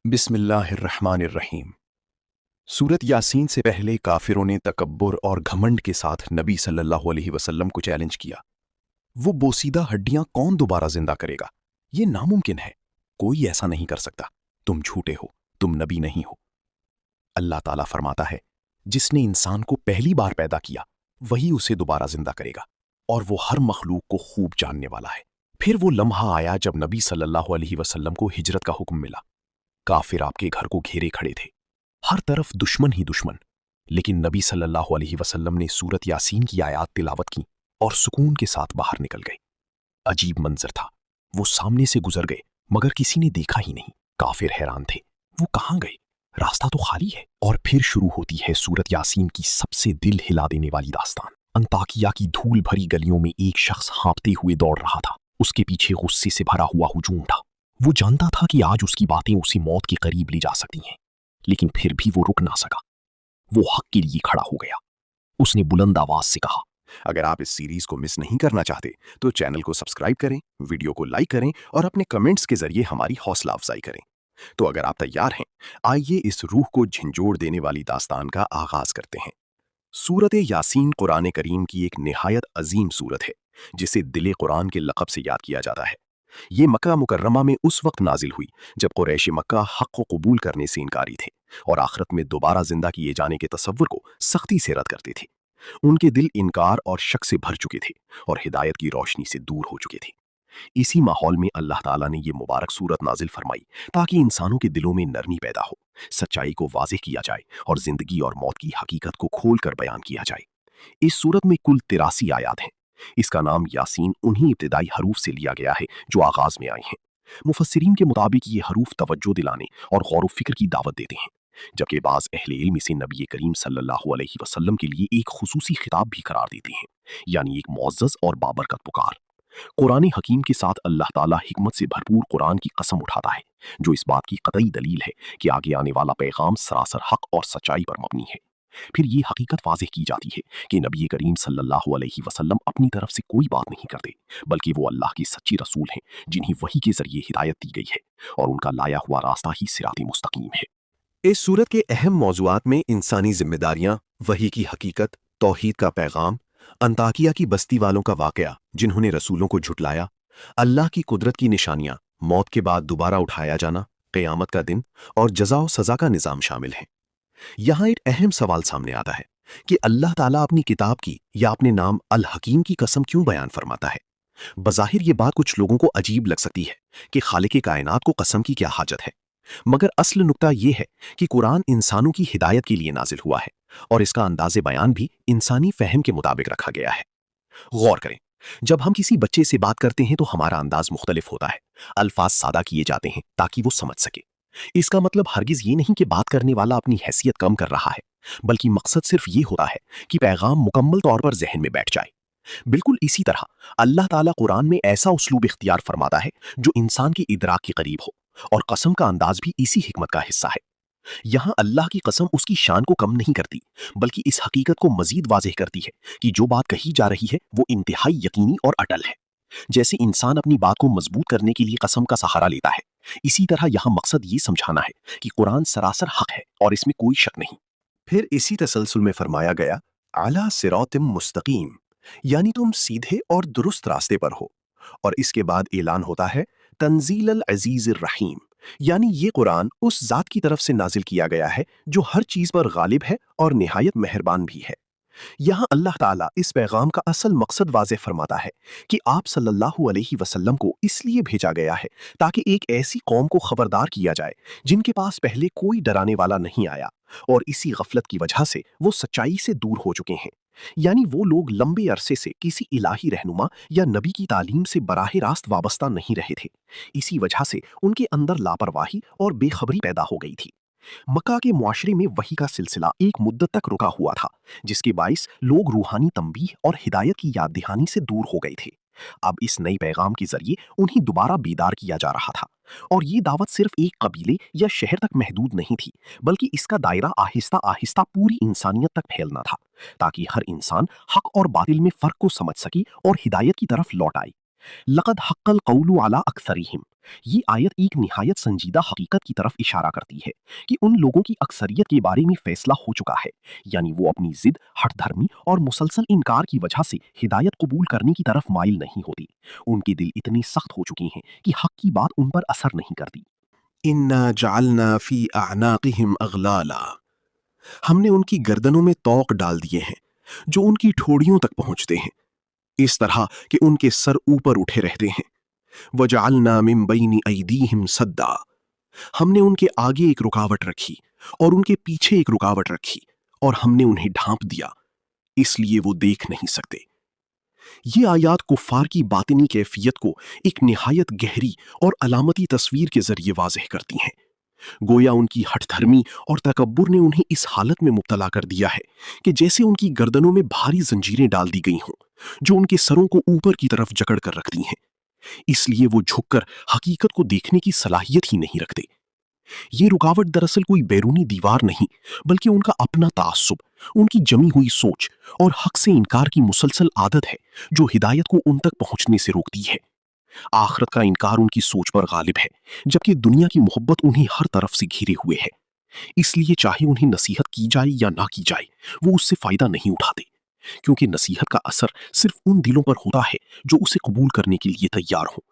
बिस्मिल्लाहिर्रहमानिर्रहीम। सूरत यासीन से पहले काफिरों ने तकब्बुर और घमंड के साथ नबी सल्लल्लाहु अलैहि वसल्लम को चैलेंज किया। वो बोसीदा हड्डियां कौन दोबारा जिंदा करेगा? ये नामुमकिन है, कोई ऐसा नहीं कर सकता। तुम झूठे हो, तुम नबी नहीं हो। अल्लाह ताला फरमाता है, जिसने इंसान को पहली बार पैदा किया वही उसे दोबारा जिंदा करेगा, और वो हर मखलूक को खूब जानने वाला है। फिर वो लम्हा आया जब नबी सल्लल्लाहु अलैहि वसल्लम को हिजरत का हुक्म मिला। काफिर आपके घर को घेरे खड़े थे, हर तरफ दुश्मन ही दुश्मन। लेकिन नबी सल्लल्लाहु अलैहि वसल्लम ने सूरत यासीन की आयत तिलावत की और सुकून के साथ बाहर निकल गए। अजीब मंजर था, वो सामने से गुजर गए मगर किसी ने देखा ही नहीं। काफिर हैरान थे, वो कहां गए? रास्ता तो खाली है। और फिर शुरू होती है सूरत यासीन की सबसे दिल हिला देने वाली दास्तान। अंताकिया की धूल भरी गलियों में एक शख्स हाँफते हुए दौड़ रहा था। उसके पीछे गुस्से से भरा हुआ हुजूम था। वो जानता था कि आज उसकी बातें उसे मौत के करीब ले जा सकती हैं, लेकिन फिर भी वो रुक ना सका। वो हक के लिए खड़ा हो गया। उसने बुलंद आवाज से कहा, अगर आप इस सीरीज को मिस नहीं करना चाहते तो चैनल को सब्सक्राइब करें, वीडियो को लाइक करें और अपने कमेंट्स के जरिए हमारी हौसला अफजाई करें। तो अगर आप तैयार हैं, आइए इस रूह को झंझोड़ देने वाली दास्तान का आगाज करते हैं। सूरत यासीन कुरान करीम की एक निहायत अजीम सूरत है, जिसे दिले कुरान के लक़ब से याद किया जाता है। ये मक्का मुकर्रमा में उस वक्त नाजिल हुई जब कुरैश मक्का हक़ को कबूल करने से इनकारी थे और आखिरत में दोबारा जिंदा किए जाने के तसव्वुर को सख्ती से रद्द करते थे। उनके दिल इनकार और शक से भर चुके थे और हिदायत की रोशनी से दूर हो चुके थे। इसी माहौल में अल्लाह ताला ने ये मुबारक सूरत नाजिल फरमाई ताकि इंसानों के दिलों में नरमी पैदा हो, सच्चाई को वाज़ेह किया जाए और जिंदगी और मौत की हकीकत को खोल कर बयान किया जाए। इस सूरत में कुल 83 आयात हैं। इसका नाम यासीन उन्हीं इब्तिदाई हरूफ से लिया गया है जो आगाज में आए हैं। मुफस्सिरीन के मुताबिक ये हरूफ तवज्जो दिलाने और गौर फिक्र की दावत देते हैं, जबकि बाज़ अहले इल्म इसे नबी करीम सल्लल्लाहु अलैहि वसल्लम के लिए एक खुसूसी खिताब भी करार देते हैं, यानी एक मुअज़्ज़ज़ और बाबरकत पुकार। कुरान हकीम के साथ अल्लाह ताला हिकमत से भरपूर कुरान की कसम उठाता है, जो इस बात की कतई दलील है कि आगे आने वाला पैगाम सरासर हक और सच्चाई पर मबनी है। फिर ये हकीकत वाज़ेह की जाती है कि नबी करीम सल्लल्लाहु अलैहि वसल्लम अपनी तरफ से कोई बात नहीं करते, बल्कि वो अल्लाह की सच्ची रसूल हैं, जिन्हें वही के जरिए हिदायत दी गई है और उनका लाया हुआ रास्ता ही सिरात मुस्तकीम है। इस सूरत के अहम मौज़ूआत में इंसानी जिम्मेदारियां, वही की हकीकत, तौहीद का पैगाम, अंताकिया की बस्ती वालों का वाकया जिन्होंने रसूलों को झुटलाया, अल्लाह की कुदरत की निशानियां, मौत के बाद दोबारा उठाया जाना, क़यामत का दिन और जज़ा और सज़ा का निज़ाम शामिल हैं। यहाँ एक अहम सवाल सामने आता है कि अल्लाह ताला अपनी किताब की या अपने नाम अल हकीम की कसम क्यों बयान फरमाता है। बज़ाहिर ये बात कुछ लोगों को अजीब लग सकती है कि खालिक कायनात को कसम की क्या हाजत है, मगर असल नुक्ता यह है कि कुरान इंसानों की हिदायत के लिए नाजिल हुआ है और इसका अंदाज़े बयान भी इंसानी फहम के मुताबिक रखा गया है। गौर करें, जब हम किसी बच्चे से बात करते हैं तो हमारा अंदाज मुख्तलिफ होता है। अल्फाज सादा किए जाते हैं ताकि वो समझ सके। इसका मतलब हरगिज ये नहीं कि बात करने वाला अपनी हैसियत कम कर रहा है, बल्कि मकसद सिर्फ ये होता है कि पैगाम मुकम्मल तौर पर जहन में बैठ जाए। बिल्कुल इसी तरह अल्लाह ताला कुरान में ऐसा उसलूब इख्तियार फरमाता है जो इंसान के इदराक के करीब हो, और कसम का अंदाज भी इसी हिकमत का हिस्सा है। यहाँ अल्लाह की कसम उसकी शान को कम नहीं करती, बल्कि इस हकीकत को मजीद वाज़ेह करती है कि जो बात कही जा रही है वो इंतहाई यकीनी और अटल है। जैसे इंसान अपनी बात को मजबूत करने के लिए कसम का सहारा लेता है, इसी तरह यहाँ मकसद ये समझाना है कि कुरान सरासर हक है और इसमें कोई शक नहीं। फिर इसी तसलसल में फरमाया गया, अला सिरातिम मुस्तकीम, यानी तुम सीधे और दुरुस्त रास्ते पर हो। और इसके बाद ऐलान होता है, तंजील अल अजीज़िर रहीम, यानी ये कुरान उस जात की तरफ से नाजिल किया गया है जो हर चीज पर गालिब है और निहायत मेहरबान भी है। यहाँ अल्लाह ताला इस पैगाम का असल मकसद वाज़ेह फरमाता है कि आप सल्लल्लाहु अलैहि वसल्लम को इसलिए भेजा गया है ताकि एक ऐसी कौम को खबरदार किया जाए जिनके पास पहले कोई डराने वाला नहीं आया, और इसी गफलत की वजह से वो सच्चाई से दूर हो चुके हैं। यानी वो लोग लंबे अरसे से किसी इलाही रहनुमा या नबी की तालीम से बराह रास्त वाबस्ता नहीं रहे थे। इसी वजह से उनके अंदर लापरवाही और बेखबरी पैदा हो गई थी। मक्का के मुआशरे में वही का सिलसिला एक मुद्दत तक रुका हुआ था, जिसके बाइस लोग रूहानी तंबीह और हिदायत की याद दहानी से दूर हो गए थे। अब इस नई पैगाम के जरिए उन्हें दोबारा बेदार किया जा रहा था, और ये दावत सिर्फ एक कबीले या शहर तक महदूद नहीं थी, बल्कि इसका दायरा आहिस्ता आहिस्ता पूरी इंसानियत तक फैलना था, ताकि हर इंसान हक और बातिल में फर्क को समझ सके और हिदायत की तरफ लौट आए। लक़द हक़्क़ल क़ौलु अला अक्सरिहिम, یہ آیت ایک نہایت سنجیدہ حقیقت کی طرف اشارہ کرتی ہے کہ ان لوگوں کی اکثریت کے بارے میں فیصلہ ہو چکا ہے، یعنی وہ اپنی ضد، ہٹ دھرمی اور مسلسل انکار کی وجہ سے ہدایت قبول کرنے کی طرف مائل نہیں ہوتی۔ ان کے دل اتنے سخت ہو چکے ہیں کہ حق کی بات ان پر اثر نہیں کرتی۔ اِنَّا جَعَلْنَا فِي أَعْنَاقِهِمْ أَغْلَالًا، ہم نے ان کی گردنوں میں طوق ڈال دیے ہیں جو ان کی ٹھوڑیوں تک پہنچتے ہیں، اس طرح کہ ان کے سر اوپر اٹھے رہتے ہیں۔ وَجَعَلْنَا مِن بَيْنِ أَيْدِيهِمْ سَدًّا، ہم نے ان کے آگے ایک رکاوٹ رکھی اور ان کے پیچھے ایک رکاوٹ رکھی، اور ہم نے انہیں ڈھانپ دیا، اس لیے وہ دیکھ نہیں سکتے۔ یہ آیات کفار کی باطنی کیفیت کو ایک نہایت گہری اور علامتی تصویر کے ذریعے واضح کرتی ہیں۔ گویا ان کی ہٹ دھرمی اور تکبر نے انہیں اس حالت میں مبتلا کر دیا ہے کہ جیسے ان کی گردنوں میں بھاری زنجیریں ڈال دی گئی ہوں جو ان کے سروں کو اوپر کی طرف جکڑ کر رکھتی ہیں، اس لیے وہ جھک کر حقیقت کو دیکھنے کی صلاحیت ہی نہیں رکھتے۔ یہ رکاوٹ دراصل کوئی بیرونی دیوار نہیں، بلکہ ان کا اپنا تعصب، ان کی جمی ہوئی سوچ اور حق سے انکار کی مسلسل عادت ہے جو ہدایت کو ان تک پہنچنے سے روکتی ہے۔ آخرت کا انکار ان کی سوچ پر غالب ہے، جبکہ دنیا کی محبت انہیں ہر طرف سے گھیرے ہوئے ہے۔ اس لیے چاہے انہیں نصیحت کی جائے یا نہ کی جائے، وہ اس سے فائدہ نہیں اٹھاتے، کیونکہ نصیحت کا اثر صرف ان دلوں پر ہوتا ہے جو اسے قبول کرنے کے لیے تیار ہوں،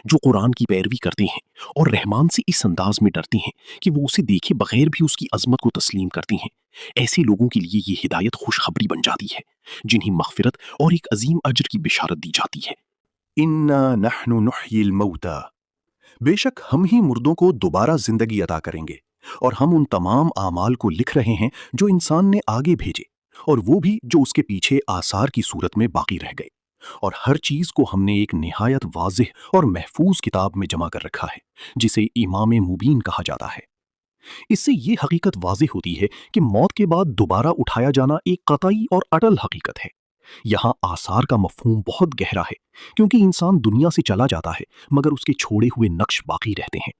جو قرآن کی پیروی کرتے ہیں اور رحمان سے اس انداز میں ڈرتے ہیں کہ وہ اسے دیکھے بغیر بھی اس کی عظمت کو تسلیم کرتے ہیں۔ ایسے لوگوں کے لیے یہ ہدایت خوشخبری بن جاتی ہے، جنہیں مغفرت اور ایک عظیم اجر کی بشارت دی جاتی ہے۔ اِنَّا نَحْنُ نُحْيِي الْمَوْتَى، بے شک ہم ہی مردوں کو دوبارہ زندگی عطا کریں گے، اور ہم ان تمام اعمال کو لکھ رہے ہیں جو انسان نے آگے بھیجے، اور وہ بھی جو اس کے پیچھے آثار کی صورت میں باقی رہ گئے، اور ہر چیز کو ہم نے ایک نہایت واضح اور محفوظ کتاب میں جمع کر رکھا ہے جسے امام مبین کہا جاتا ہے۔ اس سے یہ حقیقت واضح ہوتی ہے کہ موت کے بعد دوبارہ اٹھایا جانا ایک قطعی اور اٹل حقیقت ہے۔ یہاں آثار کا مفہوم بہت گہرا ہے، کیونکہ انسان دنیا سے چلا جاتا ہے مگر اس کے چھوڑے ہوئے نقش باقی رہتے ہیں،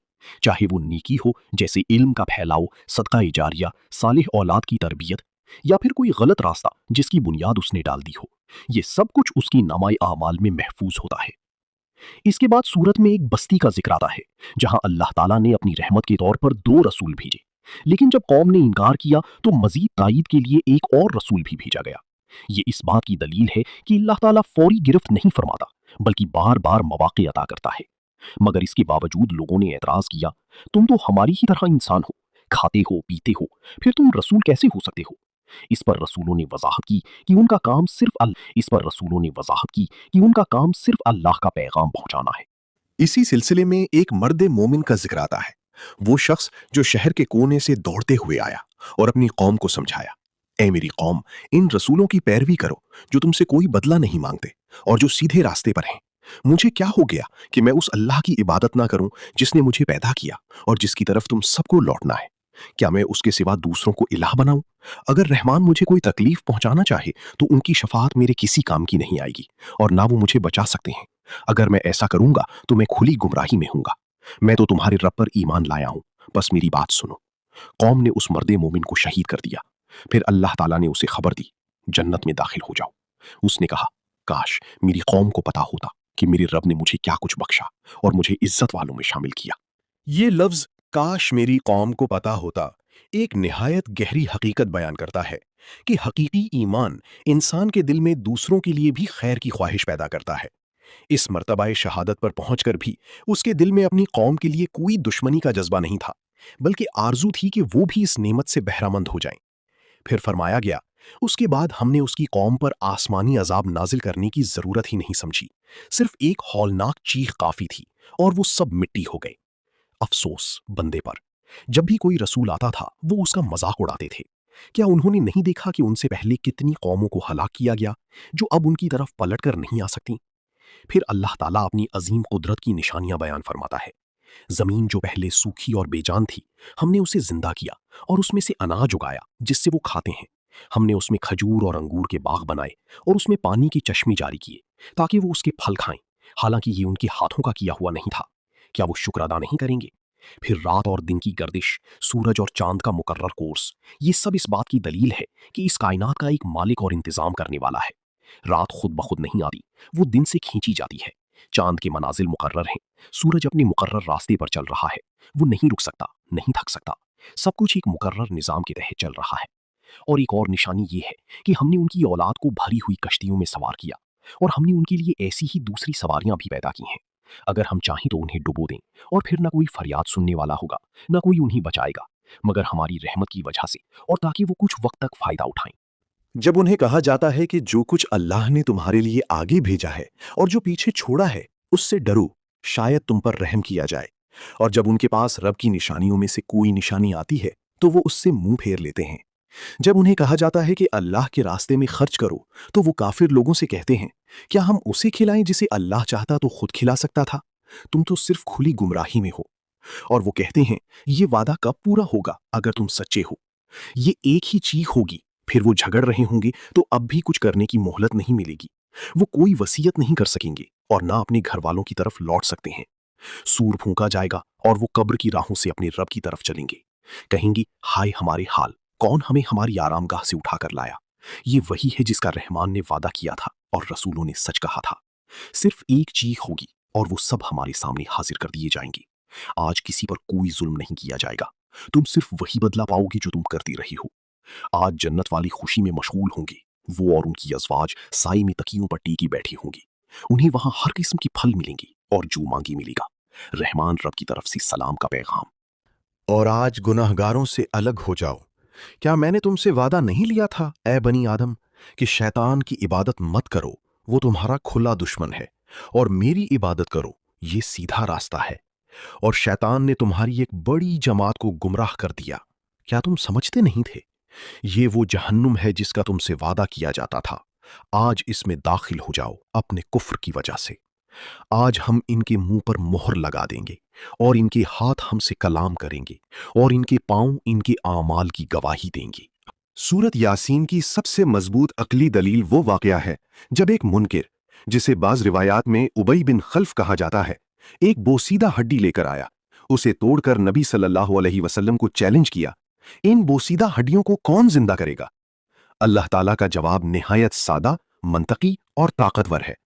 چاہے وہ نیکی ہو جیسے علم کا پھیلاؤ، صدقہ جاریہ، صالح اولاد کی تربیت، یا پھر کوئی غلط راستہ جس کی بنیاد اس نے ڈال دی ہو۔ یہ سب کچھ اس کی نامہ اعمال میں محفوظ ہوتا ہے۔ اس کے بعد سورت میں ایک بستی کا ذکر آتا ہے جہاں اللہ تعالیٰ نے اپنی رحمت کے طور پر 2 رسول بھیجے، لیکن جب قوم نے انکار کیا تو مزید تائید کے لیے ایک اور رسول بھی بھیجا گیا۔ یہ اس بات کی دلیل ہے کہ اللہ تعالیٰ فوری گرفت نہیں فرماتا، بلکہ بار بار مواقع عطا کرتا ہے۔ مگر اس کے باوجود لوگوں نے اعتراض کیا، تم تو ہماری ہی طرح انسان ہو، کھاتے ہو پیتے ہو، پھر تم رسول کیسے ہو سکتے ہو؟ اس پر رسولوں نے وضاحت کی کہ ان کا کام صرف اللہ کا پیغام پہنچانا ہے۔ اسی سلسلے میں ایک مرد مومن کا ذکر آتا ہے، وہ شخص جو شہر کے کونے سے دوڑتے ہوئے آیا اور اپنی قوم کو سمجھایا، اے میری قوم، ان رسولوں کی پیروی کرو جو تم سے کوئی بدلہ نہیں مانگتے اور جو سیدھے راستے پر ہیں۔ مجھے کیا ہو گیا کہ میں اس اللہ کی عبادت نہ کروں جس نے مجھے پیدا کیا اور جس کی طرف تم سب کو لوٹنا ہے؟ کیا میں اس کے سوا دوسروں کو الہ بناؤں؟ اگر رحمان مجھے کوئی تکلیف پہنچانا چاہے تو ان کی شفاعت میرے کسی کام کی نہیں آئے گی، اور نہ وہ مجھے بچا سکتے ہیں۔ اگر میں ایسا کروں گا تو میں کھلی گمراہی میں ہوں گا۔ میں تو تمہارے رب پر ایمان لایا ہوں، بس میری بات سنو۔ قوم نے اس مرد مومن کو شہید کر دیا۔ پھر اللہ تعالیٰ نے اسے خبر دی، جنت میں داخل ہو جاؤ۔ اس نے کہا، کاش میری قوم کو پتا ہوتا کہ میرے رب نے مجھے کیا کچھ بخشا اور مجھے عزت والوں میں شامل کیا۔ یہ لفظ کاش میری قوم کو پتا ہوتا ایک نہایت گہری حقیقت بیان کرتا ہے کہ حقیقی ایمان انسان کے دل میں دوسروں کے لیے بھی خیر کی خواہش پیدا کرتا ہے۔ اس مرتبہ شہادت پر پہنچ کر بھی اس کے دل میں اپنی قوم کے لیے کوئی دشمنی کا جذبہ نہیں تھا، بلکہ آرزو تھی کہ وہ بھی اس نعمت سے بہرہ مند ہو جائیں۔ پھر فرمایا گیا، اس کے بعد ہم نے اس کی قوم پر آسمانی عذاب نازل کرنے کی ضرورت ہی نہیں سمجھی، صرف ایک ہولناک چیخ کافی تھی اور وہ سب مٹی ہو گئے۔ افسوس بندے پر، جب بھی کوئی رسول آتا تھا وہ اس کا مذاق اڑاتے تھے۔ کیا انہوں نے نہیں دیکھا کہ ان سے پہلے کتنی قوموں کو ہلاک کیا گیا جو اب ان کی طرف پلٹ کر نہیں آ سکتی؟ پھر اللہ تعالیٰ اپنی عظیم قدرت کی نشانیاں بیان فرماتا ہے۔ زمین جو پہلے سوکھی اور بے جان تھی، ہم نے اسے زندہ کیا اور اس میں سے اناج اگایا جس سے وہ کھاتے ہیں۔ ہم نے اس میں کھجور اور انگور کے باغ بنائے اور اس میں پانی کی چشمے جاری کیے تاکہ وہ اس کے پھل کھائیں، حالانکہ یہ ان کے ہاتھوں کا کیا ہوا نہیں تھا۔ کیا وہ شکر ادا نہیں کریں گے؟ پھر رات اور دن کی گردش، سورج اور چاند کا مقرر کورس، یہ سب اس بات کی دلیل ہے کہ اس کائنات کا ایک مالک اور انتظام کرنے والا ہے۔ رات خود بخود نہیں آتی، وہ دن سے کھینچی جاتی ہے۔ चांद के मनाजिल मुकर्रर हैं, सूरज अपने मुकर्रर रास्ते पर चल रहा है, वो नहीं रुक सकता, नहीं थक सकता, सब कुछ एक मुकर्रर निज़ाम के तहत चल रहा है। और एक और निशानी ये है कि हमने उनकी औलाद को भरी हुई कश्तियों में सवार किया और हमने उनके लिए ऐसी ही दूसरी सवारियां भी पैदा की हैं। अगर हम चाहें तो उन्हें डुबो दें और फिर ना कोई फरियाद सुनने वाला होगा, ना कोई उन्हें बचाएगा, मगर हमारी रहमत की वजह से और ताकि वो कुछ वक्त तक फायदा उठाएं। जब उन्हें कहा जाता है कि जो कुछ अल्लाह ने तुम्हारे लिए आगे भेजा है और जो पीछे छोड़ा है उससे डरो, शायद तुम पर रहम किया जाए। और जब उनके पास रब की निशानियों में से कोई निशानी आती है तो वो उससे मुंह फेर लेते हैं। जब उन्हें कहा जाता है कि अल्लाह के रास्ते में खर्च करो तो वो काफिर लोगों से कहते हैं, क्या हम उसे खिलाएं जिसे अल्लाह चाहता तो खुद खिला सकता था? तुम तो सिर्फ खुली गुमराही में हो। और वो कहते हैं, ये वादा कब पूरा होगा अगर तुम सच्चे हो? ये एक ही चीख होगी, फिर वो झगड़ रहे होंगे तो अब भी कुछ करने की मोहलत नहीं मिलेगी। वो कोई वसीयत नहीं कर सकेंगे और ना अपने घर वालों की तरफ लौट सकते हैं। सूर फूंका जाएगा और वो कब्र की राहों से अपने रब की तरफ चलेंगे। कहेंगी, हाय हमारे हाल, कौन हमें हमारी आरामगाह से उठा कर लाया? ये वही है जिसका रहमान ने वादा किया था और रसूलों ने सच कहा था। सिर्फ एक चीख होगी और वो सब हमारे सामने हाजिर कर दिए जाएंगे। आज किसी पर कोई जुल्म नहीं किया जाएगा। तुम सिर्फ वही बदला पाओगे जो तुम करती रही हो। आज जन्नत वाली खुशी में मशगूल होंगी। वो और उनकी अज़वाज साई में तकियों पर टीकी बैठी होंगी। उन्हें वहां हर किस्म की फल मिलेंगी और जो मांगी मिलेगा। रहमान रब की तरफ से सलाम का पैगाम। और आज गुनाहगारों से अलग हो जाओ। क्या मैंने तुमसे वादा नहीं लिया था, ए बनी आदम, कि शैतान की इबादत मत करो, वो तुम्हारा खुला दुश्मन है, और मेरी इबादत करो, ये सीधा रास्ता है। और शैतान ने तुम्हारी एक बड़ी जमात को गुमराह कर दिया। क्या तुम समझते नहीं थे? ये वो जहन्नुम है जिसका तुमसे वादा किया जाता था। आज इसमें दाखिल हो जाओ अपने कुफ्र की वजह से। आज हम इनके मुंह पर मोहर लगा देंगे और इनके हाथ हमसे कलाम करेंगे और इनके पांव इनके आमाल की गवाही देंगे। सूरत यासीन की सबसे मजबूत अकली दलील वो वाकया है जब एक मुनकिर, जिसे बाज रिवायात में उबई बिन खल्फ कहा जाता है, एक बोसीदा हड्डी लेकर आया। उसे तोड़कर नबी सल्लल्लाहु अलैहि वसल्लम को चैलेंज किया, इन बोसीदा हड्डियों को कौन जिंदा करेगा? अल्लाह ताला का जवाब निहायत सादा, मंतकी और ताकतवर है।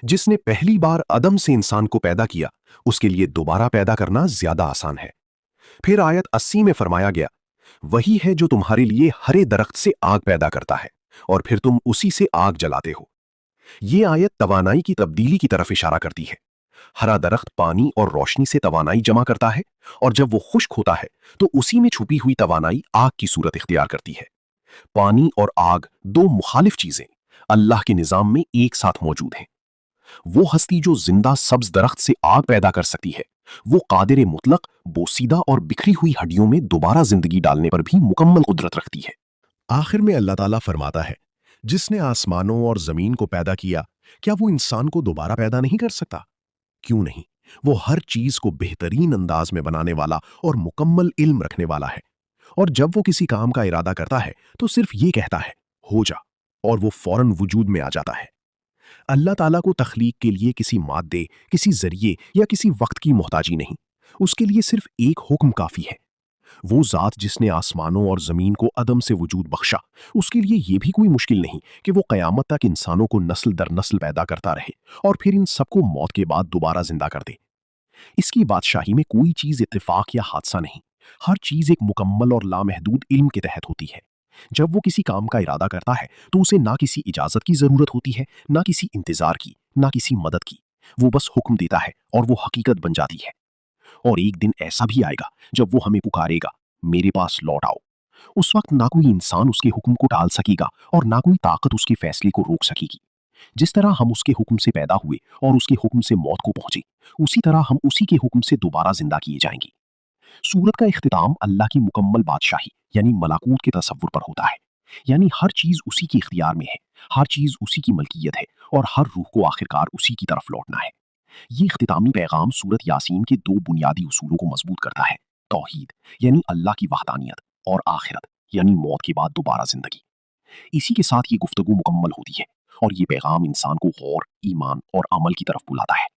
जिसने पहली बार अदम से इंसान को पैदा किया, उसके लिए दोबारा पैदा करना ज्यादा आसान है। फिर आयत 80 में फरमाया गया, वही है जो तुम्हारे लिए हरे दरख्त से आग पैदा करता है और फिर तुम उसी से आग जलाते हो। ये आयत तवानाई की तब्दीली की तरफ इशारा करती है। हरा दरख्त पानी और रोशनी से तवानाई जमा करता है और जब वो खुश्क होता है तो उसी में छुपी हुई तवानाई आग की सूरत इख्तियार करती है। पानी और आग दो मुखालिफ चीजें अल्लाह के निजाम में एक साथ मौजूद हैं। वो हस्ती जो जिंदा सब्ज दरख्त से आग पैदा कर सकती है, वो कादिर मुतलक बोसीदा और बिखरी हुई हड्डियों में दोबारा जिंदगी डालने पर भी मुकम्मल कुदरत रखती है। आखिर में अल्लाह ताला फरमाता है, जिसने आसमानों और जमीन को पैदा किया, क्या वो इंसान को दोबारा पैदा नहीं कर सकता? क्यों नहीं? वो हर चीज को बेहतरीन अंदाज में बनाने वाला और मुकम्मल इल्म रखने वाला है। और जब वो किसी काम का इरादा करता है तो सिर्फ ये कहता है, हो जा, और वो फौरन वजूद में आ जाता है। अल्लाह ताला को तख्लीक के लिए किसी मादे, किसी जरिए या किसी वक्त की मोहताजी नहीं। उसके लिए सिर्फ एक हुक्म काफी है। वो जात जिसने आसमानों और जमीन को अदम से वजूद बख्शा, उसके लिए ये भी कोई मुश्किल नहीं कि वो कयामत तक इंसानों को नस्ल दर नस्ल पैदा करता रहे और फिर इन सबको मौत के बाद दोबारा जिंदा कर दे। इसकी बादशाही में कोई चीज इत्तेफाक या हादसा नहीं। हर चीज एक मुकम्मल और लामहदूद इल्म के तहत होती है। जब वो किसी काम का इरादा करता है तो उसे ना किसी इजाजत की जरूरत होती है, ना किसी इंतजार की, ना किसी मदद की। वो बस हुक्म देता है और वो हकीकत बन जाती है। और एक दिन ऐसा भी आएगा जब वो हमें पुकारेगा, मेरे पास लौट आओ। उस वक्त ना कोई इंसान उसके हुक्म को टाल सकेगा और ना कोई ताकत उसके फैसले को रोक सकेगी। जिस तरह हम उसके हुक्म से पैदा हुए और उसके हुक्म से मौत को पहुंचे, उसी तरह हम उसी के हुक्म से दोबारा जिंदा किए जाएंगे। सूरत का इख्तिताम अल्लाह की मुकम्मल बादशाही यानी मलाकूत के तसव्वुर पर होता है। यानी हर चीज उसी के इख्तियार में है, हर चीज उसी की मलकियत है और हर रूह को आखिरकार उसी की तरफ लौटना है। ये इख्तितामी पैगाम सूरत यासीन के दो बुनियादी उसूलों को मजबूत करता है, तौहीद यानी अल्लाह की वहदानियत, और आखिरत यानी मौत के बाद दोबारा जिंदगी। इसी के साथ ये गुफ्तगू मुकम्मल होती है और ये पैगाम इंसान को गौर, ईमान और अमल की तरफ बुलाता है।